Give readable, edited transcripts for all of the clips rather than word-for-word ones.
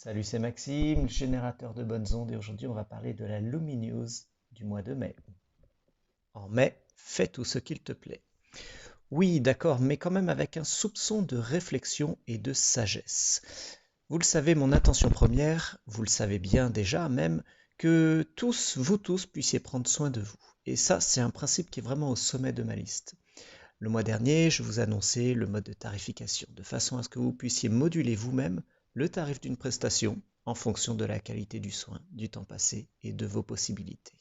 Salut, c'est Maxime, le générateur de bonnes ondes, et aujourd'hui on va parler de la Luminews du mois de mai. En mai, fais tout ce qu'il te plaît. Oui, d'accord, mais quand même avec un soupçon de réflexion et de sagesse. Vous le savez, mon intention première, vous le savez bien déjà même, que tous, vous tous, puissiez prendre soin de vous. Et ça, c'est un principe qui est vraiment au sommet de ma liste. Le mois dernier, je vous annonçais le mode de tarification, de façon à ce que vous puissiez moduler vous-même le tarif d'une prestation en fonction de la qualité du soin, du temps passé et de vos possibilités.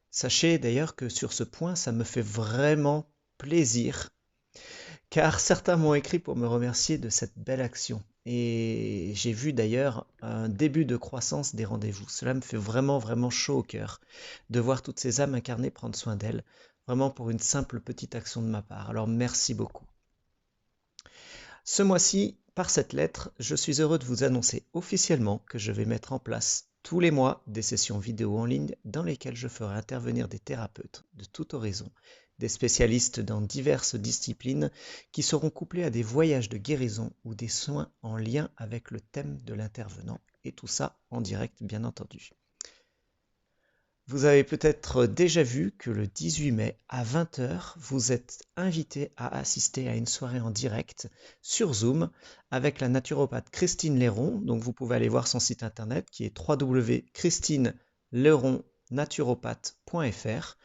Sachez d'ailleurs que sur ce point, ça me fait vraiment plaisir, car certains m'ont écrit pour me remercier de cette belle action. Et j'ai vu d'ailleurs un début de croissance des rendez-vous. Cela me fait vraiment chaud au cœur de voir toutes ces âmes incarnées prendre soin d'elles, vraiment pour une simple petite action de ma part. Alors merci beaucoup. Ce mois-ci, par cette lettre, je suis heureux de vous annoncer officiellement que je vais mettre en place tous les mois des sessions vidéo en ligne dans lesquelles je ferai intervenir des thérapeutes de tout horizon, des spécialistes dans diverses disciplines qui seront couplés à des voyages de guérison ou des soins en lien avec le thème de l'intervenant, et tout ça en direct bien entendu. Vous avez peut-être déjà vu que le 18 mai à 20 heures, vous êtes invité à assister à une soirée en direct sur Zoom avec la naturopathe Christine Léron. Donc vous pouvez aller voir son site internet qui est www.christineleron-naturopathe.fr,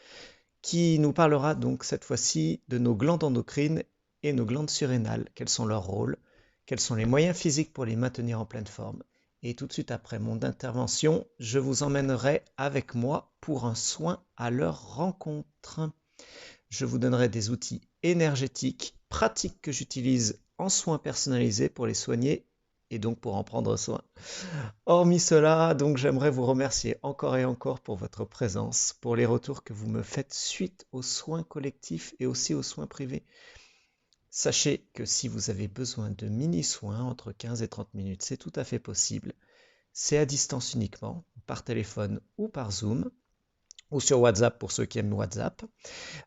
qui nous parlera donc cette fois-ci de nos glandes endocrines et nos glandes surrénales. Quels sont leurs rôles? Quels sont les moyens physiques pour les maintenir en pleine forme? Et tout de suite après mon intervention, je vous emmènerai avec moi pour un soin à leur rencontre. Je vous donnerai des outils énergétiques, pratiques que j'utilise en soins personnalisés pour les soigner et donc pour en prendre soin. Hormis cela, donc j'aimerais vous remercier encore et encore pour votre présence, pour les retours que vous me faites suite aux soins collectifs et aussi aux soins privés. Sachez que si vous avez besoin de mini-soins entre 15 et 30 minutes, c'est tout à fait possible. C'est à distance uniquement, par téléphone ou par Zoom, ou sur WhatsApp pour ceux qui aiment WhatsApp.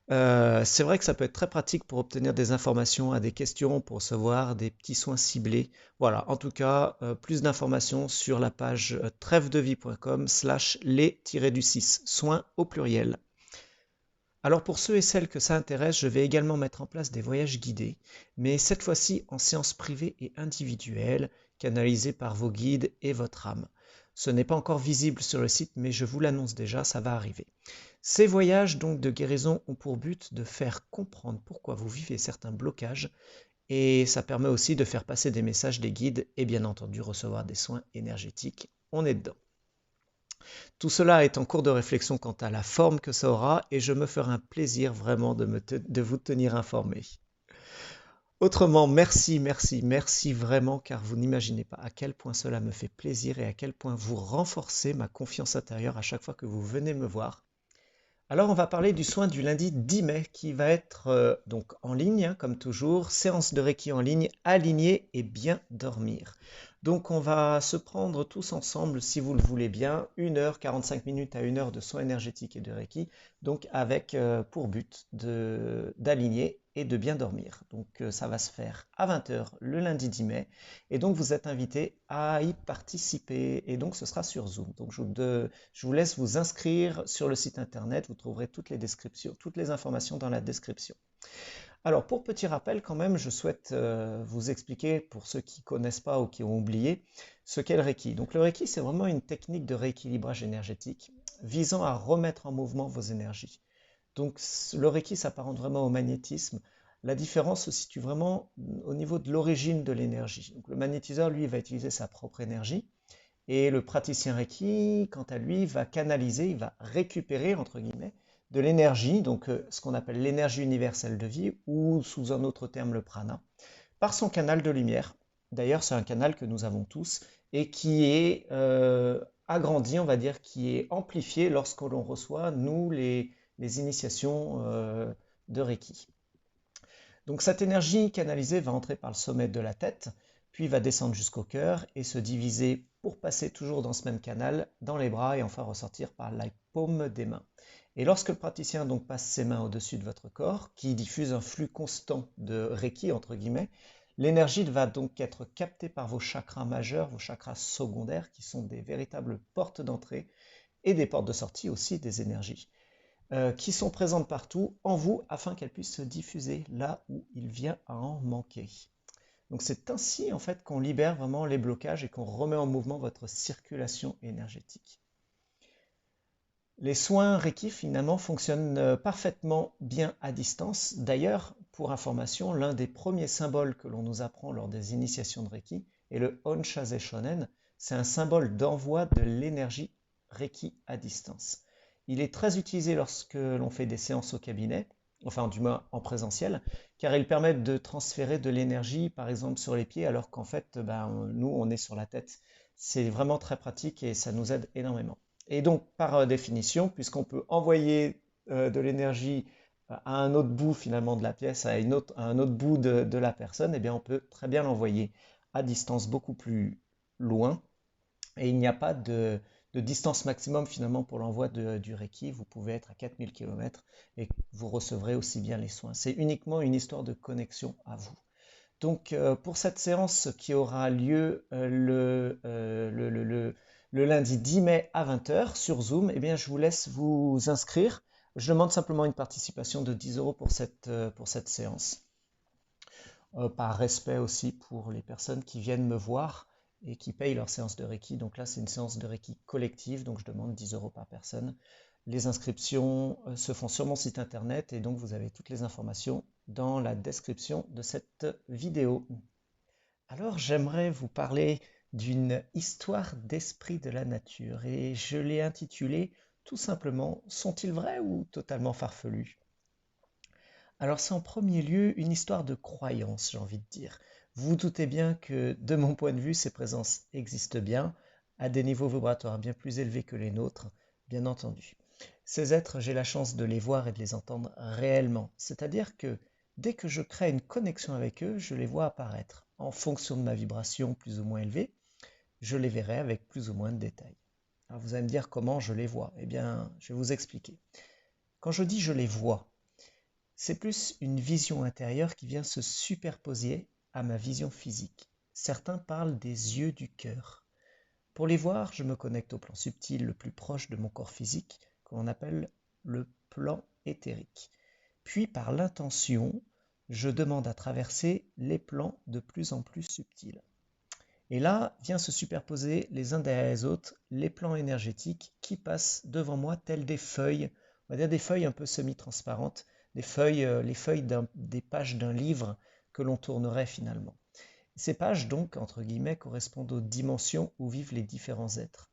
C'est vrai que ça peut être très pratique pour obtenir des informations à des questions, pour recevoir des petits soins ciblés. Voilà, en tout cas, plus d'informations sur la page trèvedevie.com/les-du-6, soins au pluriel. Alors pour ceux et celles que ça intéresse, je vais également mettre en place des voyages guidés, mais cette fois-ci en séance privée et individuelle, canalisés par vos guides et votre âme. Ce n'est pas encore visible sur le site, mais je vous l'annonce déjà, ça va arriver. Ces voyages donc de guérison ont pour but de faire comprendre pourquoi vous vivez certains blocages, et ça permet aussi de faire passer des messages des guides et bien entendu recevoir des soins énergétiques. On est dedans. Tout cela est en cours de réflexion quant à la forme que ça aura et je me ferai un plaisir vraiment de vous tenir informé. Autrement, merci vraiment car vous n'imaginez pas à quel point cela me fait plaisir et à quel point vous renforcez ma confiance intérieure à chaque fois que vous venez me voir. Alors on va parler du soin du lundi 10 mai qui va être donc en ligne, hein, comme toujours, séance de Reiki en ligne, aligner et bien dormir. Donc on va se prendre tous ensemble, si vous le voulez bien, 1 heure, 45 minutes à 1 heure de soins énergétiques et de Reiki, donc avec pour but d'aligner et de bien dormir. Donc ça va se faire à 20 heures le lundi 10 mai, et donc vous êtes invités à y participer, et donc ce sera sur Zoom. Donc je vous laisse vous inscrire sur le site internet, vous trouverez toutes les descriptions, toutes les informations dans la description. Alors pour petit rappel quand même, je souhaite vous expliquer pour ceux qui ne connaissent pas ou qui ont oublié ce qu'est le Reiki. Donc le Reiki, c'est vraiment une technique de rééquilibrage énergétique visant à remettre en mouvement vos énergies. Donc le Reiki s'apparente vraiment au magnétisme. La différence se situe vraiment au niveau de l'origine de l'énergie. Donc le magnétiseur, lui, va utiliser sa propre énergie. Et le praticien Reiki, quant à lui, va canaliser, il va récupérer, entre guillemets, de l'énergie, donc ce qu'on appelle l'énergie universelle de vie, ou sous un autre terme le prana, par son canal de lumière. D'ailleurs, c'est un canal que nous avons tous et qui est agrandi, on va dire, qui est amplifié lorsque l'on reçoit, nous, les initiations de Reiki. Donc cette énergie canalisée va entrer par le sommet de la tête, puis va descendre jusqu'au cœur et se diviser pour passer toujours dans ce même canal, dans les bras et enfin ressortir par la paume des mains. Et lorsque le praticien donc passe ses mains au-dessus de votre corps, qui diffuse un flux constant de Reiki, entre guillemets, L'énergie va donc être captée par vos chakras majeurs, vos chakras secondaires, qui sont des véritables portes d'entrée et des portes de sortie aussi des énergies, qui sont présentes partout en vous afin qu'elles puissent se diffuser là où il vient à en manquer. Donc c'est ainsi en fait qu'on libère vraiment les blocages et qu'on remet en mouvement votre circulation énergétique. Les soins Reiki finalement fonctionnent parfaitement bien à distance. D'ailleurs, pour information, l'un des premiers symboles que l'on nous apprend lors des initiations de Reiki est le Onshaze Shonen. C'est un symbole d'envoi de l'énergie Reiki à distance. Il est très utilisé lorsque l'on fait des séances au cabinet, enfin du moins en présentiel, car il permet de transférer de l'énergie par exemple sur les pieds alors qu'en fait nous on est sur la tête. C'est vraiment très pratique et ça nous aide énormément. Et donc, par définition, puisqu'on peut envoyer de l'énergie à un autre bout finalement de la pièce, à un autre bout de la personne, eh bien, on peut très bien l'envoyer à distance beaucoup plus loin. Et il n'y a pas de distance maximum finalement pour l'envoi du Reiki. Vous pouvez être à 4000 km et vous recevrez aussi bien les soins. C'est uniquement une histoire de connexion à vous. Donc, pour cette séance qui aura lieu le lundi 10 mai à 20 h sur Zoom, eh bien, je vous laisse vous inscrire. Je demande simplement une participation de 10 € pour cette séance. Par respect aussi pour les personnes qui viennent me voir et qui payent leur séance de Reiki. Donc là, c'est une séance de Reiki collective, donc je demande 10 € par personne. Les inscriptions se font sur mon site internet et donc vous avez toutes les informations dans la description de cette vidéo. Alors j'aimerais vous parler d'une histoire d'esprit de la nature et je l'ai intitulée tout simplement Sont-ils vrais ou totalement farfelus? Alors c'est en premier lieu une histoire de croyance, j'ai envie de dire. Vous vous doutez bien que de mon point de vue, ces présences existent bien, à des niveaux vibratoires bien plus élevés que les nôtres, bien entendu. Ces êtres, j'ai la chance de les voir et de les entendre réellement, c'est-à-dire que dès que je crée une connexion avec eux, je les vois apparaître. En fonction de ma vibration plus ou moins élevée, je les verrai avec plus ou moins de détails. Alors vous allez me dire comment je les vois. Eh bien, je vais vous expliquer. Quand je dis je les vois, c'est plus une vision intérieure qui vient se superposer à ma vision physique. Certains parlent des yeux du cœur. Pour les voir, je me connecte au plan subtil le plus proche de mon corps physique, que l'on appelle le plan éthérique. Puis par l'intention, je demande à traverser les plans de plus en plus subtils. Et là vient se superposer les uns derrière les autres les plans énergétiques qui passent devant moi tels des feuilles, on va dire des feuilles un peu semi-transparentes, les feuilles des pages d'un livre que l'on tournerait finalement. Ces pages donc, entre guillemets, correspondent aux dimensions où vivent les différents êtres.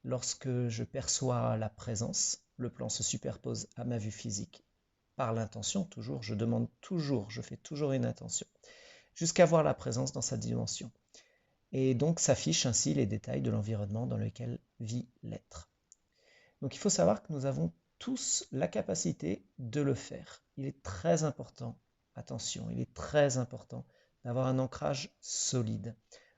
Lorsque je perçois la présence, le plan se superpose à ma vue physique. Par l'intention, toujours, je fais toujours une intention, jusqu'à voir la présence dans sa dimension. Et donc s'affichent ainsi les détails de l'environnement dans lequel vit l'être. Donc il faut savoir que nous avons tous la capacité de le faire. Il est très important, attention, il est très important d'avoir un ancrage solide.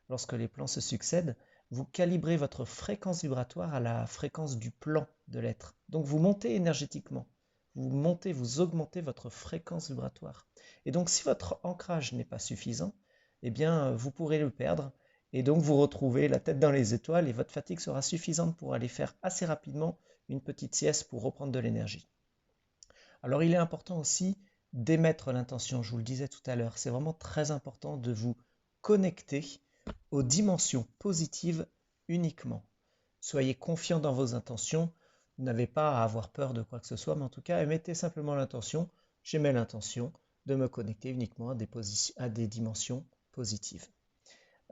Lorsque les plans se succèdent, vous calibrez votre fréquence vibratoire à la fréquence du plan de l'être. Donc vous montez énergétiquement, vous augmentez votre fréquence vibratoire. Et donc si votre ancrage n'est pas suffisant, eh bien vous pourrez le perdre et donc vous retrouvez la tête dans les étoiles et votre fatigue sera suffisante pour aller faire assez rapidement une petite sieste pour reprendre de l'énergie. Alors il est important aussi d'émettre l'intention, je vous le disais tout à l'heure, c'est vraiment très important de vous connecter aux dimensions positives uniquement. Soyez confiant dans vos intentions, vous n'avez pas à avoir peur de quoi que ce soit, mais en tout cas émettez simplement l'intention, j'émets l'intention de me connecter uniquement à des dimensions positives.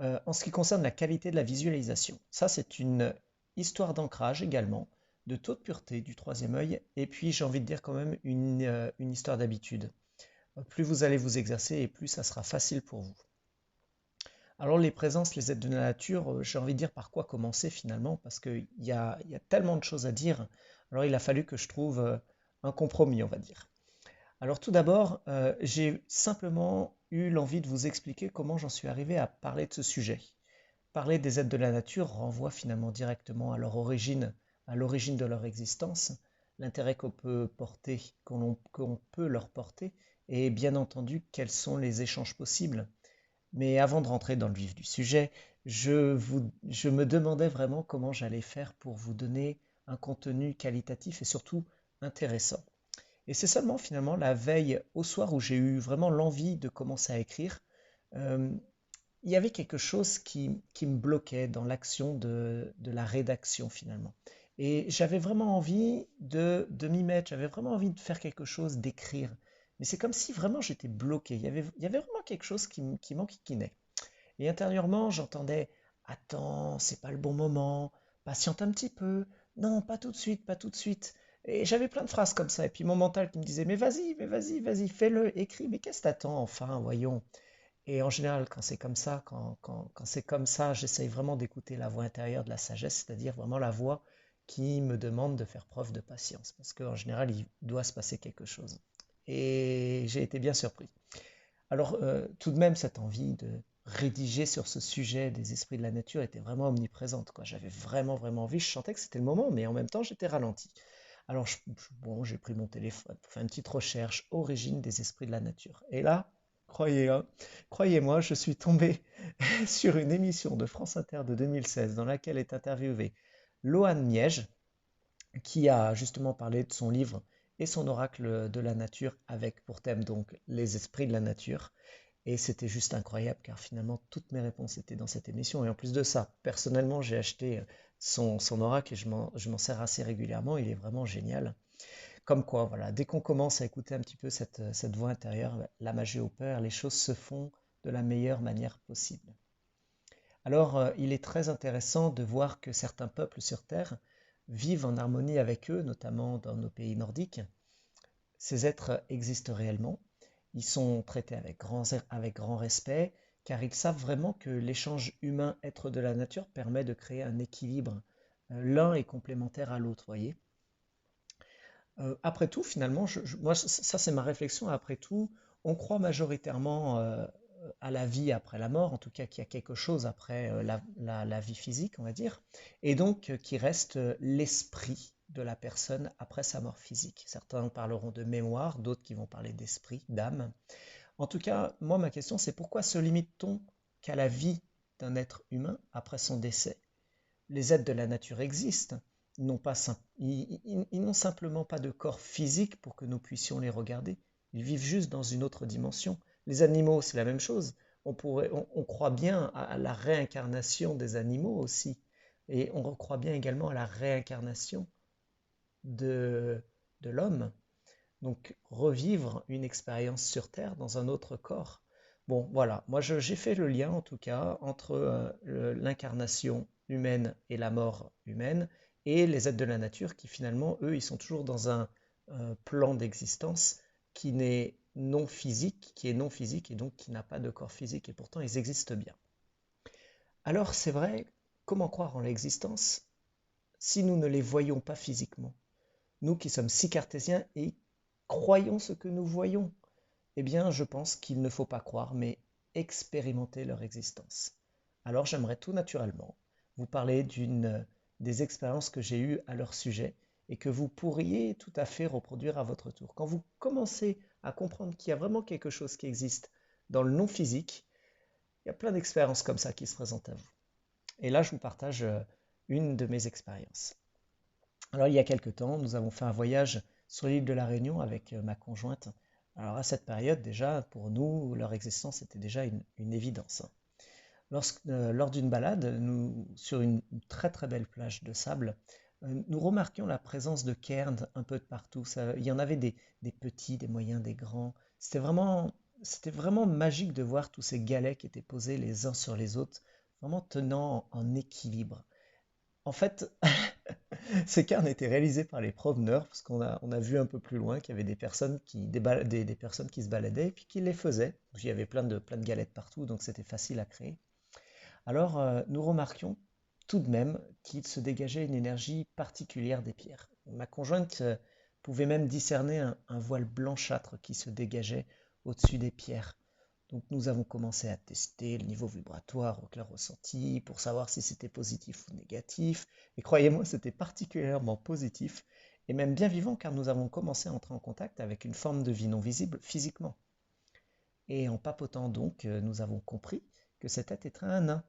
En ce qui concerne la qualité de la visualisation, ça c'est une histoire d'ancrage également, de taux de pureté du troisième œil, et puis j'ai envie de dire quand même une histoire d'habitude. Plus vous allez vous exercer et plus ça sera facile pour vous. Alors les présences, les êtres de la nature, j'ai envie de dire par quoi commencer finalement, parce qu'il y a tellement de choses à dire, alors il a fallu que je trouve un compromis, on va dire. Alors tout d'abord, j'ai simplement eu l'envie de vous expliquer comment j'en suis arrivé à parler de ce sujet. Parler des êtres de la nature renvoie finalement directement à leur origine, à l'origine de leur existence, l'intérêt qu'on peut porter, qu'on peut leur porter, et bien entendu quels sont les échanges possibles. Mais avant de rentrer dans le vif du sujet, je me demandais vraiment comment j'allais faire pour vous donner un contenu qualitatif et surtout intéressant. Et c'est seulement finalement la veille au soir où j'ai eu vraiment l'envie de commencer à écrire. euh, il y avait quelque chose qui me bloquait dans l'action de la rédaction finalement. Et j'avais vraiment envie de m'y mettre, j'avais vraiment envie de faire quelque chose, d'écrire. Mais c'est comme si vraiment j'étais bloqué. Il y avait vraiment quelque chose qui m'enquiquinait. Et intérieurement, j'entendais: attends, c'est pas le bon moment, patiente un petit peu, non, pas tout de suite, pas tout de suite. Et j'avais plein de phrases comme ça. Et puis mon mental qui me disait: mais vas-y, vas-y, fais-le, écris, mais qu'est-ce que t'attends, enfin, voyons. Et en général, quand c'est comme ça, quand c'est comme ça, j'essaye vraiment d'écouter la voix intérieure de la sagesse, c'est-à-dire vraiment la voix qui me demande de faire preuve de patience, parce qu'en général, il doit se passer quelque chose. Et j'ai été bien surpris. Alors, tout de même, cette envie de rédiger sur ce sujet des esprits de la nature était vraiment omniprésente, quoi. J'avais vraiment, vraiment envie. Je sentais que c'était le moment, mais en même temps, j'étais ralenti. Alors, bon, j'ai pris mon téléphone pour faire une petite recherche, origine des esprits de la nature. Et là, croyez-moi, je suis tombé sur une émission de France Inter de 2016 dans laquelle est interviewé Lohan Miège, qui a justement parlé de son livre et son oracle de la nature avec pour thème donc les esprits de la nature. Et c'était juste incroyable car finalement toutes mes réponses étaient dans cette émission. Et en plus de ça, personnellement, j'ai acheté son oracle et je m'en sers assez régulièrement. Il est vraiment génial. Comme quoi, voilà, dès qu'on commence à écouter un petit peu cette voix intérieure, la magie opère, les choses se font de la meilleure manière possible. Alors, il est très intéressant de voir que certains peuples sur Terre vivent en harmonie avec eux, notamment dans nos pays nordiques. Ces êtres existent réellement. Ils sont traités avec grand respect, car ils savent vraiment que l'échange humain-être de la nature permet de créer un équilibre. L'un est complémentaire à l'autre, voyez. Après tout, finalement, moi, ça c'est ma réflexion. Après tout, on croit majoritairement à la vie après la mort, en tout cas qu'il y a quelque chose après la vie physique, on va dire, et donc qui reste l'esprit de la personne après sa mort physique. Certains parleront de mémoire, d'autres qui vont parler d'esprit, d'âme. En tout cas, moi, ma question, c'est pourquoi se limite-t-on qu'à la vie d'un être humain après son décès? Les êtres de la nature existent, ils n'ont simplement pas de corps physique pour que nous puissions les regarder. Ils vivent juste dans une autre dimension. Les animaux, c'est la même chose. On croit bien à la réincarnation des animaux aussi. Et on croit bien également à la réincarnation de, de l'homme. Donc revivre une expérience sur Terre dans un autre corps. Bon, voilà, moi j'ai fait le lien en tout cas entre l'incarnation humaine et la mort humaine et les êtres de la nature qui finalement, eux, ils sont toujours dans un plan d'existence qui est non physique et donc qui n'a pas de corps physique et pourtant ils existent bien. Alors c'est vrai, comment croire en l'existence si nous ne les voyons pas physiquement? Nous qui sommes si cartésiens et croyons ce que nous voyons, eh bien, je pense qu'il ne faut pas croire, mais expérimenter leur existence. Alors, j'aimerais tout naturellement vous parler d'une des expériences que j'ai eues à leur sujet et que vous pourriez tout à fait reproduire à votre tour. Quand vous commencez à comprendre qu'il y a vraiment quelque chose qui existe dans le non physique, il y a plein d'expériences comme ça qui se présentent à vous. Et là, je vous partage une de mes expériences. Alors, il y a quelque temps, nous avons fait un voyage sur l'île de la Réunion avec ma conjointe. Alors, à cette période, déjà, pour nous, leur existence était déjà une évidence. Lors d'une balade, sur une très très belle plage de sable, nous remarquions la présence de cairns un peu de partout. Il y en avait des petits, des moyens, des grands. C'était vraiment magique de voir tous ces galets qui étaient posés les uns sur les autres, vraiment tenant en équilibre. En fait, ces carnes étaient réalisés par les promeneurs, parce qu'on a vu un peu plus loin qu'il y avait des personnes qui se baladaient et puis qui les faisaient. Il y avait plein de galettes partout, donc c'était facile à créer. Alors, nous remarquions tout de même qu'il se dégageait une énergie particulière des pierres. Ma conjointe pouvait même discerner un voile blanchâtre qui se dégageait au-dessus des pierres. Donc nous avons commencé à tester le niveau vibratoire au clair ressenti pour savoir si c'était positif ou négatif. Et croyez-moi, c'était particulièrement positif et même bien vivant car nous avons commencé à entrer en contact avec une forme de vie non visible physiquement. Et en papotant donc, nous avons compris que cet être était un nain.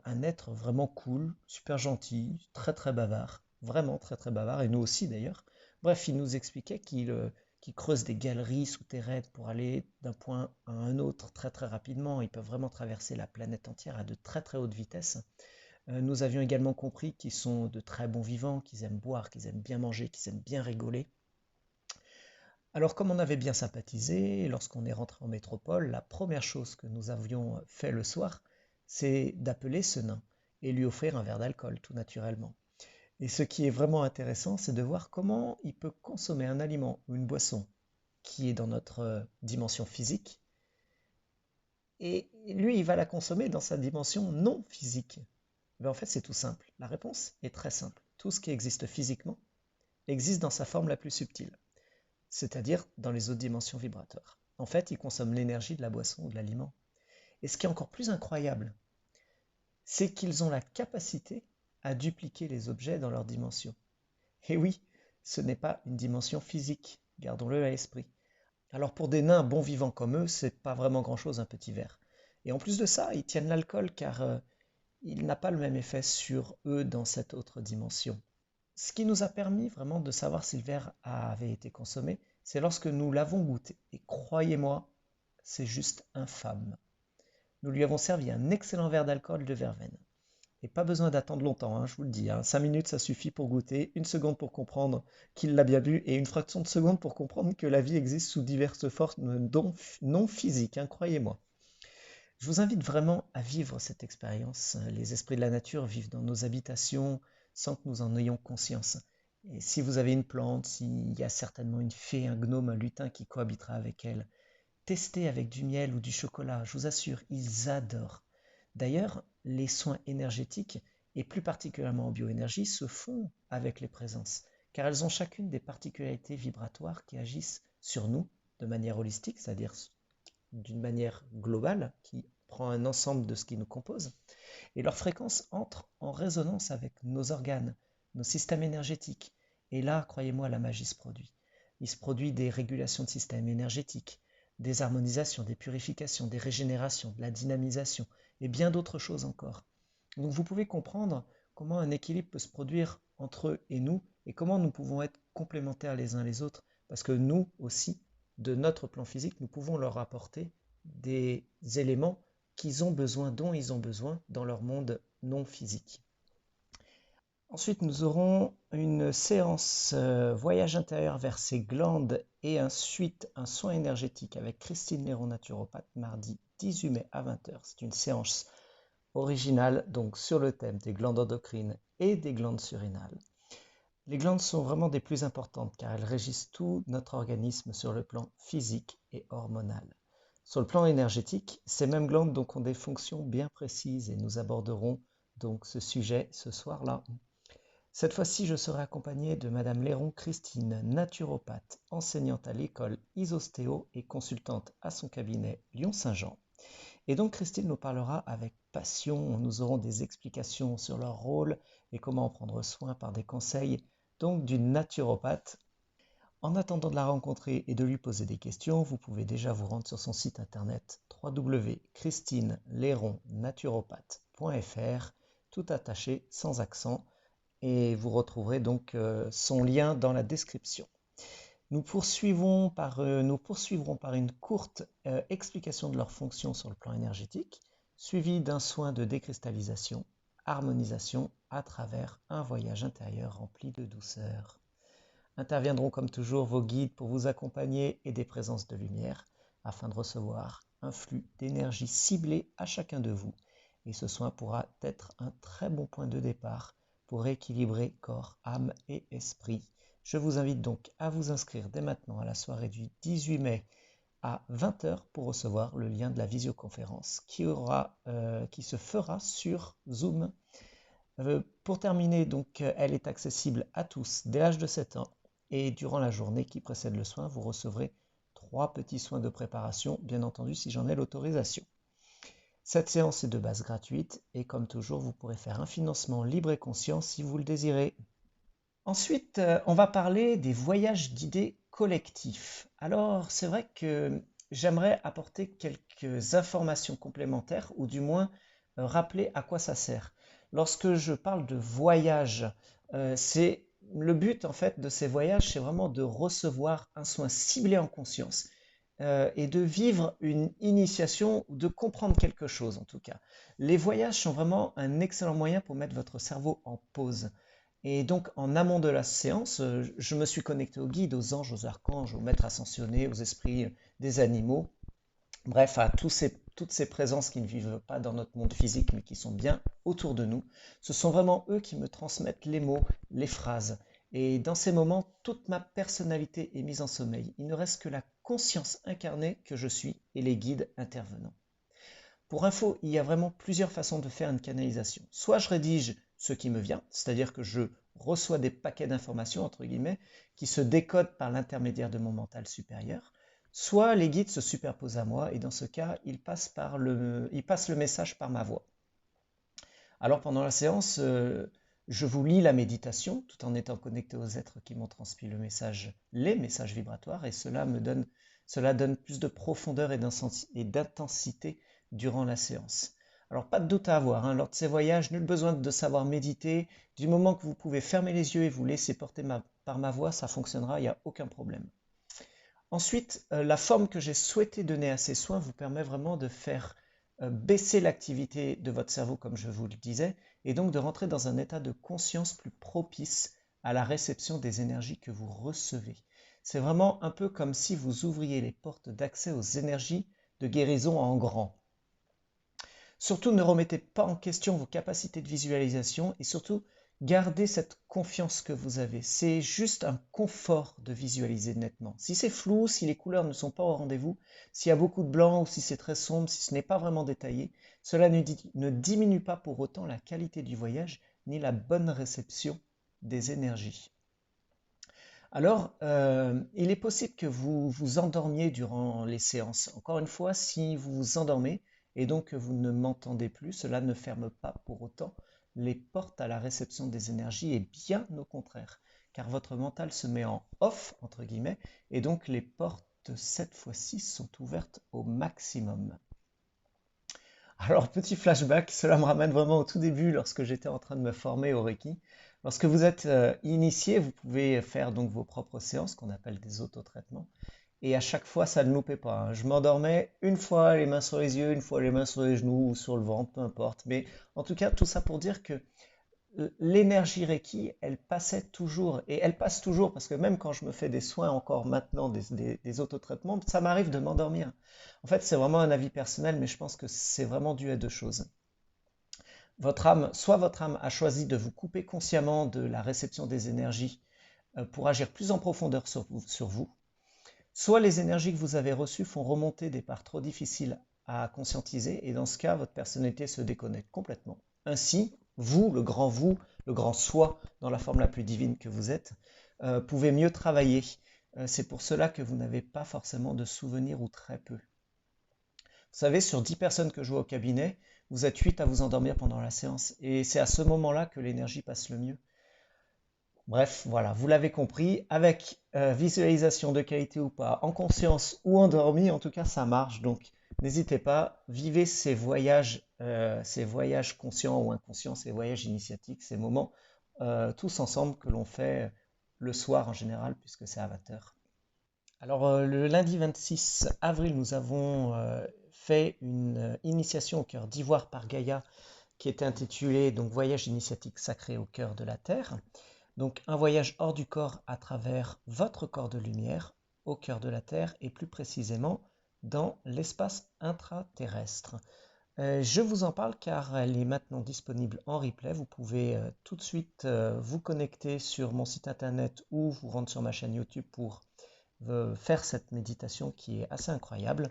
Un être vraiment cool, super gentil, très très bavard, vraiment très très bavard, et nous aussi d'ailleurs. Bref, il nous expliquait qu'il creuse des galeries souterraines pour aller d'un point à un autre très très rapidement. Ils peuvent vraiment traverser la planète entière à de très très hautes vitesses. Nous avions également compris qu'ils sont de très bons vivants, qu'ils aiment boire, qu'ils aiment bien manger, qu'ils aiment bien rigoler. Alors comme on avait bien sympathisé, lorsqu'on est rentré en métropole, la première chose que nous avions fait le soir, c'est d'appeler ce nain et lui offrir un verre d'alcool, tout naturellement. Et ce qui est vraiment intéressant, c'est de voir comment il peut consommer un aliment ou une boisson qui est dans notre dimension physique, et lui, il va la consommer dans sa dimension non physique. En fait, c'est tout simple. La réponse est très simple. Tout ce qui existe physiquement existe dans sa forme la plus subtile, c'est-à-dire dans les autres dimensions vibratoires. En fait, il consomme l'énergie de la boisson ou de l'aliment. Et ce qui est encore plus incroyable, c'est qu'ils ont la capacité à dupliquer les objets dans leur dimension. Et oui, ce n'est pas une dimension physique, gardons-le à l'esprit. Alors pour des nains bons vivants comme eux, c'est pas vraiment grand-chose un petit verre. Et en plus de ça, ils tiennent l'alcool car il n'a pas le même effet sur eux dans cette autre dimension. Ce qui nous a permis vraiment de savoir si le verre avait été consommé, c'est lorsque nous l'avons goûté. Et croyez-moi, c'est juste infâme. Nous lui avons servi un excellent verre d'alcool de verveine. Et pas besoin d'attendre longtemps, hein, je vous le dis. 5 minutes, ça suffit pour goûter, une seconde pour comprendre qu'il l'a bien bu, et une fraction de seconde pour comprendre que la vie existe sous diverses formes non physiques, hein, croyez-moi. Je vous invite vraiment à vivre cette expérience. Les esprits de la nature vivent dans nos habitations sans que nous en ayons conscience. Et si vous avez une plante, il y a certainement une fée, un gnome, un lutin qui cohabitera avec elle. Testez avec du miel ou du chocolat, je vous assure, ils adorent. D'ailleurs, les soins énergétiques, et plus particulièrement en bioénergie, se font avec les présences, car elles ont chacune des particularités vibratoires qui agissent sur nous de manière holistique, c'est-à-dire d'une manière globale, qui prend un ensemble de ce qui nous compose, et leur fréquence entre en résonance avec nos organes, nos systèmes énergétiques. Et là, croyez-moi, la magie se produit. Il se produit des régulations de systèmes énergétiques, des harmonisations, des purifications, des régénérations, de la dynamisation, et bien d'autres choses encore. Donc vous pouvez comprendre comment un équilibre peut se produire entre eux et nous, et comment nous pouvons être complémentaires les uns les autres, parce que nous aussi, de notre plan physique, nous pouvons leur apporter des éléments dont ils ont besoin dans leur monde non physique. Ensuite, nous aurons une séance voyage intérieur vers ces glandes et ensuite un soin énergétique avec Christine Léron, naturopathe, mardi 18 mai à 20h. C'est une séance originale donc sur le thème des glandes endocrines et des glandes surrénales. Les glandes sont vraiment des plus importantes car elles régissent tout notre organisme sur le plan physique et hormonal. Sur le plan énergétique, ces mêmes glandes donc ont des fonctions bien précises et nous aborderons donc ce sujet ce soir-là. Cette fois-ci, je serai accompagné de Madame Léron Christine, naturopathe, enseignante à l'école Isostéo et consultante à son cabinet Lyon-Saint-Jean. Et donc Christine nous parlera avec passion, nous aurons des explications sur leur rôle et comment en prendre soin par des conseils donc d'une naturopathe. En attendant de la rencontrer et de lui poser des questions, vous pouvez déjà vous rendre sur son site internet www.christineléron-naturopathe.fr, tout attaché sans accent, et vous retrouverez donc son lien dans la description. Nous poursuivrons par une courte explication de leurs fonctions sur le plan énergétique, suivie d'un soin de décristallisation, harmonisation à travers un voyage intérieur rempli de douceur. Interviendront comme toujours vos guides pour vous accompagner et des présences de lumière afin de recevoir un flux d'énergie ciblé à chacun de vous. Et ce soin pourra être un très bon point de départ pour rééquilibrer corps, âme et esprit. Je vous invite donc à vous inscrire dès maintenant à la soirée du 18 mai à 20h pour recevoir le lien de la visioconférence qui se fera sur Zoom. Pour terminer, donc, elle est accessible à tous dès l'âge de 7 ans et durant la journée qui précède le soin, vous recevrez 3 petits soins de préparation, bien entendu si j'en ai l'autorisation. Cette séance est de base gratuite et comme toujours, vous pourrez faire un financement libre et conscient si vous le désirez. Ensuite, on va parler des voyages guidés collectifs. Alors, c'est vrai que j'aimerais apporter quelques informations complémentaires ou du moins rappeler à quoi ça sert. Lorsque je parle de voyage, c'est le but en fait de ces voyages, c'est vraiment de recevoir un soin ciblé en conscience et de vivre une initiation ou de comprendre quelque chose en tout cas. Les voyages sont vraiment un excellent moyen pour mettre votre cerveau en pause. Et donc, en amont de la séance, je me suis connecté aux guides, aux anges, aux archanges, aux maîtres ascensionnés, aux esprits des animaux, bref, à toutes ces présences qui ne vivent pas dans notre monde physique, mais qui sont bien autour de nous. Ce sont vraiment eux qui me transmettent les mots, les phrases. Et dans ces moments, toute ma personnalité est mise en sommeil. Il ne reste que la conscience incarnée que je suis et les guides intervenants. Pour info, il y a vraiment plusieurs façons de faire une canalisation. Soit je rédige ce qui me vient, c'est-à-dire que je reçois des paquets d'informations, entre guillemets, qui se décodent par l'intermédiaire de mon mental supérieur. Soit les guides se superposent à moi, et dans ce cas, ils passent le message par ma voix. Alors pendant la séance, je vous lis la méditation, tout en étant connecté aux êtres qui m'ont transmis les messages vibratoires, et cela donne plus de profondeur et d'intensité durant la séance. Alors pas de doute à avoir, hein, lors de ces voyages, nul besoin de savoir méditer. Du moment que vous pouvez fermer les yeux et vous laisser porter par ma voix, ça fonctionnera, il n'y a aucun problème. Ensuite, la forme que j'ai souhaité donner à ces soins vous permet vraiment de faire baisser l'activité de votre cerveau, comme je vous le disais, et donc de rentrer dans un état de conscience plus propice à la réception des énergies que vous recevez. C'est vraiment un peu comme si vous ouvriez les portes d'accès aux énergies de guérison en grand. Surtout, ne remettez pas en question vos capacités de visualisation et surtout, gardez cette confiance que vous avez. C'est juste un confort de visualiser nettement. Si c'est flou, si les couleurs ne sont pas au rendez-vous, s'il y a beaucoup de blanc ou si c'est très sombre, si ce n'est pas vraiment détaillé, cela ne diminue pas pour autant la qualité du voyage ni la bonne réception des énergies. Alors, il est possible que vous vous endormiez durant les séances. Encore une fois, si vous vous endormez et donc que vous ne m'entendez plus, cela ne ferme pas pour autant les portes à la réception des énergies et bien au contraire, car votre mental se met en off, entre guillemets, et donc les portes cette fois-ci sont ouvertes au maximum. Alors, petit flashback, cela me ramène vraiment au tout début lorsque j'étais en train de me former au Reiki. Lorsque vous êtes initié, vous pouvez faire donc vos propres séances qu'on appelle des autotraitements. Et à chaque fois, ça ne loupait pas, hein. Je m'endormais une fois les mains sur les yeux, une fois les mains sur les genoux ou sur le ventre, peu importe. Mais en tout cas, tout ça pour dire que l'énergie Reiki, elle passait toujours, et elle passe toujours, parce que même quand je me fais des soins encore maintenant, des autotraitements, ça m'arrive de m'endormir. En fait, c'est vraiment un avis personnel, mais je pense que c'est vraiment dû à deux choses. Soit votre âme a choisi de vous couper consciemment de la réception des énergies pour agir plus en profondeur sur vous, soit les énergies que vous avez reçues font remonter des parts trop difficiles à conscientiser, et dans ce cas, votre personnalité se déconnecte complètement. Ainsi, vous, le grand soi, dans la forme la plus divine que vous êtes, pouvez mieux travailler. C'est pour cela que vous n'avez pas forcément de souvenirs ou très peu. Vous savez, sur 10 personnes que je vois au cabinet, vous êtes 8 à vous endormir pendant la séance. Et c'est à ce moment-là que l'énergie passe le mieux. Bref, voilà, vous l'avez compris, avec visualisation de qualité ou pas, en conscience ou endormi, en tout cas ça marche. Donc n'hésitez pas, vivez ces voyages conscients ou inconscients, ces voyages initiatiques, ces moments tous ensemble que l'on fait le soir en général, puisque c'est à 20 heures. Alors le lundi 26 avril, nous avons fait une initiation au cœur d'Ivoire par Gaïa qui était intitulée donc Voyage initiatique sacré au cœur de la Terre. Donc un voyage hors du corps à travers votre corps de lumière au cœur de la Terre et plus précisément dans l'espace intraterrestre. Je vous en parle car elle est maintenant disponible en replay. Vous pouvez tout de suite vous connecter sur mon site internet ou vous rendre sur ma chaîne YouTube pour faire cette méditation qui est assez incroyable.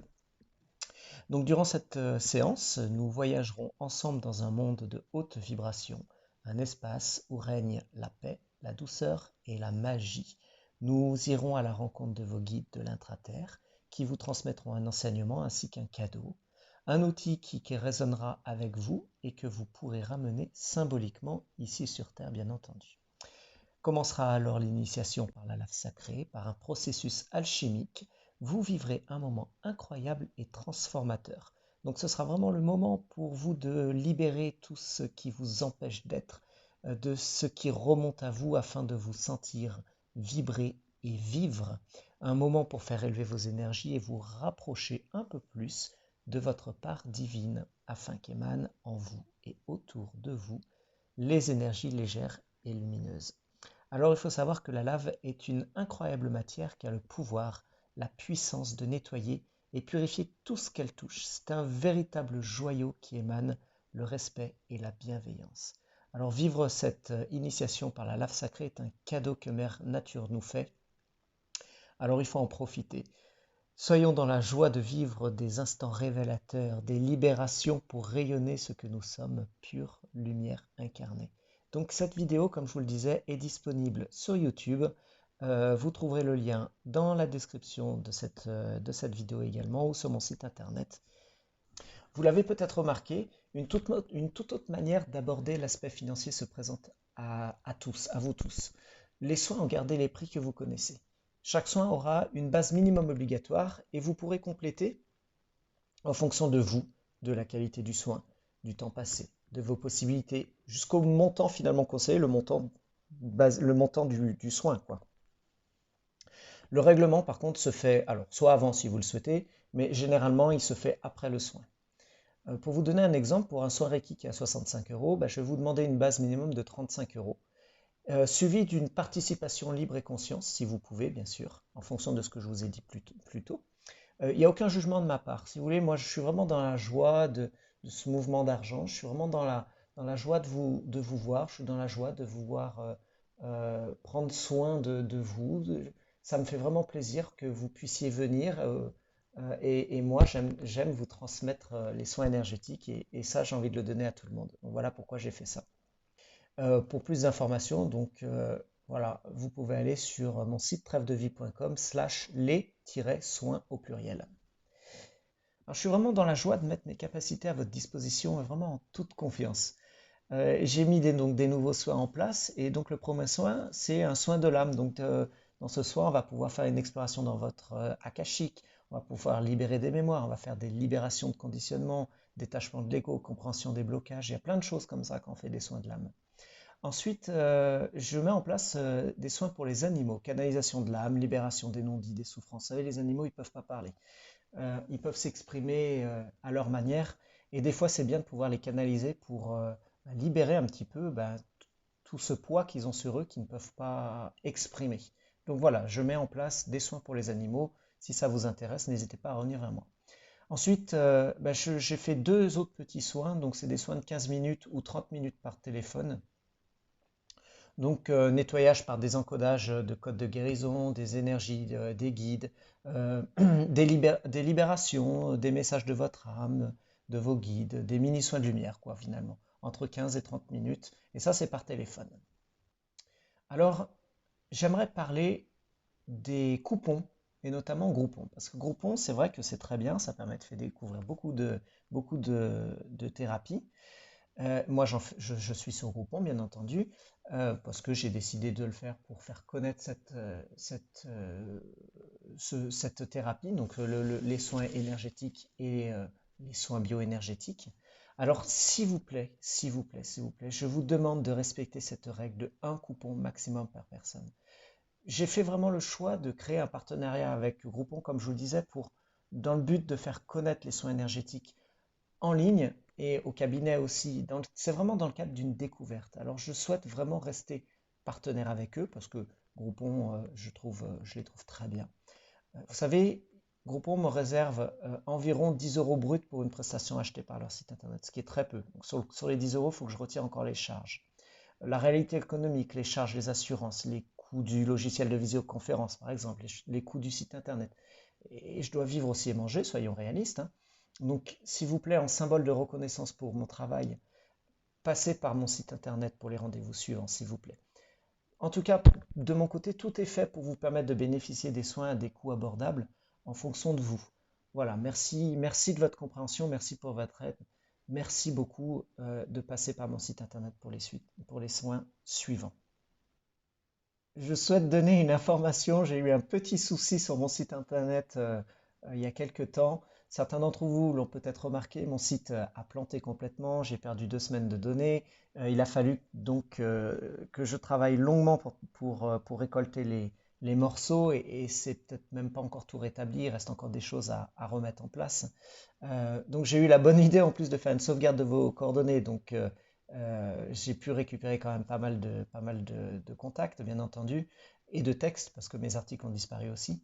Donc durant cette séance, nous voyagerons ensemble dans un monde de haute vibration, un espace où règne la paix, la douceur et la magie. Nous irons à la rencontre de vos guides de l'intraterre qui vous transmettront un enseignement ainsi qu'un cadeau, un outil qui résonnera avec vous et que vous pourrez ramener symboliquement ici sur Terre, bien entendu. Commencera alors l'initiation par la lave sacrée, par un processus alchimique vous vivrez un moment incroyable et transformateur. Donc ce sera vraiment le moment pour vous de libérer tout ce qui vous empêche d'être, de ce qui remonte à vous afin de vous sentir vibrer et vivre. Un moment pour faire élever vos énergies et vous rapprocher un peu plus de votre part divine afin qu'émanent en vous et autour de vous les énergies légères et lumineuses. Alors il faut savoir que la lave est une incroyable matière qui a le pouvoir, la puissance de nettoyer et purifier tout ce qu'elle touche. C'est un véritable joyau qui émane le respect et la bienveillance. Alors vivre cette initiation par la lave sacrée est un cadeau que Mère Nature nous fait. Alors il faut en profiter. Soyons dans la joie de vivre des instants révélateurs, des libérations pour rayonner ce que nous sommes, pure lumière incarnée. Donc cette vidéo, comme je vous le disais, est disponible sur YouTube. Vous trouverez le lien dans la description de cette vidéo également ou sur mon site internet. Vous l'avez peut-être remarqué, une toute autre manière d'aborder l'aspect financier se présente à tous, à vous tous. Les soins ont gardé les prix que vous connaissez. Chaque soin aura une base minimum obligatoire et vous pourrez compléter en fonction de vous, de la qualité du soin, du temps passé, de vos possibilités, jusqu'au montant finalement conseillé, le montant du soin, quoi. Le règlement, par contre, se fait, alors, soit avant si vous le souhaitez, mais généralement, il se fait après le soin. Pour vous donner un exemple, pour un soin Reiki qui est à 65 €, je vais vous demander une base minimum de 35 €, suivi d'une participation libre et conscience, si vous pouvez, bien sûr, en fonction de ce que je vous ai dit plus tôt. Il n'y a aucun jugement de ma part. Si vous voulez, moi, je suis vraiment dans la joie de ce mouvement d'argent. Je suis vraiment dans la joie de vous voir. Je suis dans la joie de vous voir prendre soin de vous. Ça me fait vraiment plaisir que vous puissiez venir. Et moi, j'aime vous transmettre les soins énergétiques. Et ça, j'ai envie de le donner à tout le monde. Donc, voilà pourquoi j'ai fait ça. Pour plus d'informations, donc voilà, vous pouvez aller sur mon site trèvredevie.com/les-soins au pluriel. Alors, je suis vraiment dans la joie de mettre mes capacités à votre disposition, vraiment en toute confiance. J'ai mis donc des nouveaux soins en place et donc le premier soin, c'est un soin de l'âme. Donc dans ce soin, on va pouvoir faire une exploration dans votre akashique, on va pouvoir libérer des mémoires, on va faire des libérations de conditionnement, détachement de l'ego, compréhension des blocages. Il y a plein de choses comme ça quand on fait des soins de l'âme. Ensuite, je mets en place des soins pour les animaux, canalisation de l'âme, libération des non-dits, des souffrances. Vous savez, les animaux, ils ne peuvent pas parler. Ils peuvent s'exprimer à leur manière. Et des fois, c'est bien de pouvoir les canaliser pour libérer un petit peu tout ce poids qu'ils ont sur eux qu'ils ne peuvent pas exprimer. Donc voilà, je mets en place des soins pour les animaux. Si ça vous intéresse, n'hésitez pas à revenir vers moi. Ensuite, j'ai fait deux autres petits soins. Donc, c'est des soins de 15 minutes ou 30 minutes par téléphone. Donc, nettoyage par des encodages de codes de guérison, des énergies, des guides, des libérations, des messages de votre âme, de vos guides, des mini-soins de lumière, quoi, finalement, entre 15 et 30 minutes. Et ça, c'est par téléphone. Alors, j'aimerais parler des coupons, et notamment Groupon. Parce que Groupon, c'est vrai que c'est très bien, ça permet de faire découvrir beaucoup de thérapies. Moi, je suis sur Groupon, bien entendu, parce que j'ai décidé de le faire pour faire connaître cette thérapie, donc les soins énergétiques et les soins bioénergétiques. Alors, s'il vous plaît, s'il vous plaît, s'il vous plaît, je vous demande de respecter cette règle de un coupon maximum par personne. J'ai fait vraiment le choix de créer un partenariat avec Groupon, comme je vous le disais, dans le but de faire connaître les soins énergétiques en ligne et au cabinet aussi. C'est vraiment dans le cadre d'une découverte. Alors je souhaite vraiment rester partenaire avec eux parce que Groupon, je les trouve très bien. Vous savez, Groupon me réserve environ 10 € brut pour une prestation achetée par leur site internet, ce qui est très peu. Donc sur les 10 €, il faut que je retire encore les charges. La réalité économique, les charges, les assurances, les coûts du logiciel de visioconférence, par exemple, les coûts du site internet. Et je dois vivre aussi et manger, soyons réalistes, hein. Donc, s'il vous plaît, en symbole de reconnaissance pour mon travail, passez par mon site internet pour les rendez-vous suivants, s'il vous plaît. En tout cas, de mon côté, tout est fait pour vous permettre de bénéficier des soins à des coûts abordables en fonction de vous. Voilà, merci de votre compréhension, merci pour votre aide. Merci beaucoup de passer par mon site internet pour les soins suivants. Je souhaite donner une information. J'ai eu un petit souci sur mon site internet il y a quelque temps. Certains d'entre vous l'ont peut-être remarqué, mon site a planté complètement. J'ai perdu 2 semaines de données. Il a fallu donc que je travaille longuement pour récolter les morceaux et c'est peut-être même pas encore tout rétabli. Il reste encore des choses à remettre en place. Donc j'ai eu la bonne idée en plus de faire une sauvegarde de vos coordonnées. Donc j'ai pu récupérer quand même pas mal de contacts, bien entendu, et de textes, parce que mes articles ont disparu aussi.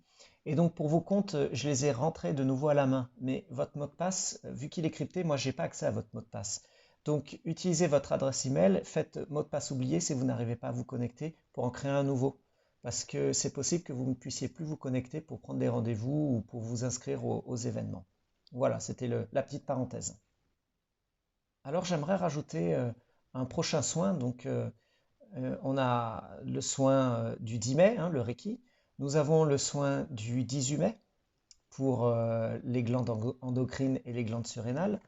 Et donc pour vos comptes, je les ai rentrés de nouveau à la main. Mais votre mot de passe, vu qu'il est crypté, moi, j'ai pas accès à votre mot de passe. Donc utilisez votre adresse email, faites mot de passe oublié si vous n'arrivez pas à vous connecter pour en créer un nouveau. Parce que c'est possible que vous ne puissiez plus vous connecter pour prendre des rendez-vous ou pour vous inscrire aux événements. Voilà, c'était la petite parenthèse. Alors j'aimerais rajouter un prochain soin. Donc on a le soin du 10 mai, hein, le Reiki. Nous avons le soin du 18 mai pour les glandes endocrines et les glandes surrénales.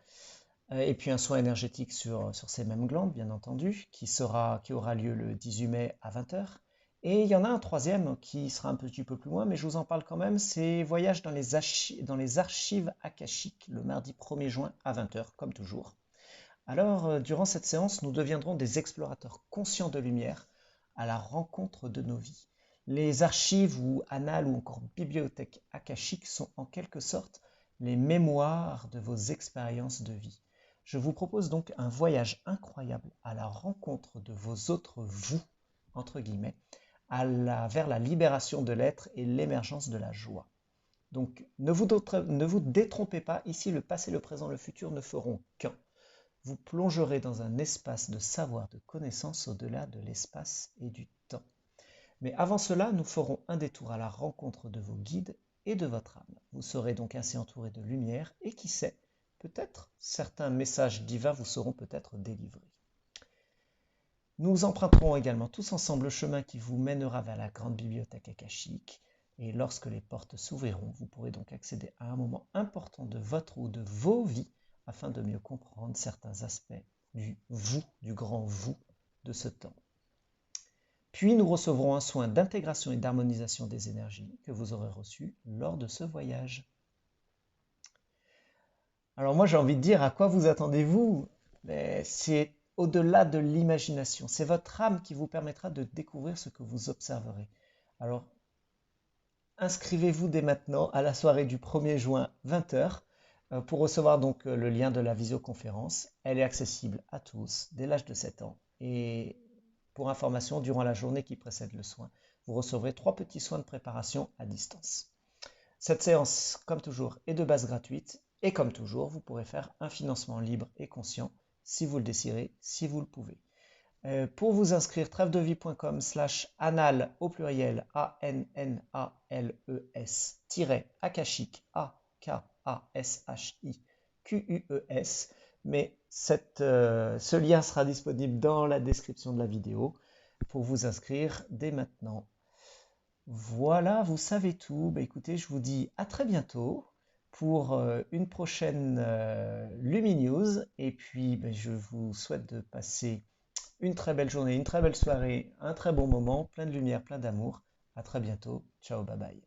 Et puis un soin énergétique sur ces mêmes glandes, bien entendu, qui aura lieu le 18 mai à 20 heures. Et il y en a un troisième qui sera un petit peu plus loin, mais je vous en parle quand même, c'est Voyage dans les archives akashiques, le mardi 1er juin à 20 heures, comme toujours. Alors, durant cette séance, nous deviendrons des explorateurs conscients de lumière à la rencontre de nos vies. Les archives ou annales ou encore bibliothèques akashiques sont en quelque sorte les mémoires de vos expériences de vie. Je vous propose donc un voyage incroyable à la rencontre de vos autres vous, entre guillemets, vers la libération de l'être et l'émergence de la joie. Donc, ne vous détrompez pas, ici le passé, le présent, le futur ne feront qu'un. Vous plongerez dans un espace de savoir, de connaissance au-delà de l'espace et du temps. Mais avant cela, nous ferons un détour à la rencontre de vos guides et de votre âme. Vous serez donc ainsi entouré de lumière et qui sait, peut-être certains messages divins vous seront peut-être délivrés. Nous emprunterons également tous ensemble le chemin qui vous mènera vers la grande bibliothèque akashique. Et lorsque les portes s'ouvriront, vous pourrez donc accéder à un moment important de votre ou de vos vies afin de mieux comprendre certains aspects du vous, du grand vous de ce temps. Puis nous recevrons un soin d'intégration et d'harmonisation des énergies que vous aurez reçu lors de ce voyage. Alors moi j'ai envie de dire, à quoi vous attendez-vous? C'est au-delà de l'imagination. C'est votre âme qui vous permettra de découvrir ce que vous observerez. Alors inscrivez-vous dès maintenant à la soirée du 1er juin 20 h pour recevoir donc le lien de la visioconférence. Elle est accessible à tous dès l'âge de 7 ans. Et pour information, durant la journée qui précède le soin, vous recevrez 3 petits soins de préparation à distance. Cette séance, comme toujours, est de base gratuite. Et comme toujours, vous pourrez faire un financement libre et conscient si vous le désirez, si vous le pouvez. Pour vous inscrire, trèfedevie.com/annales au pluriel ANNALES AKASHIQUES. Mais ce lien sera disponible dans la description de la vidéo pour vous inscrire dès maintenant. Voilà, vous savez tout. Écoutez, je vous dis à très bientôt pour une prochaine Luminews. Et puis, je vous souhaite de passer une très belle journée, une très belle soirée, un très bon moment, plein de lumière, plein d'amour. À très bientôt. Ciao, bye bye.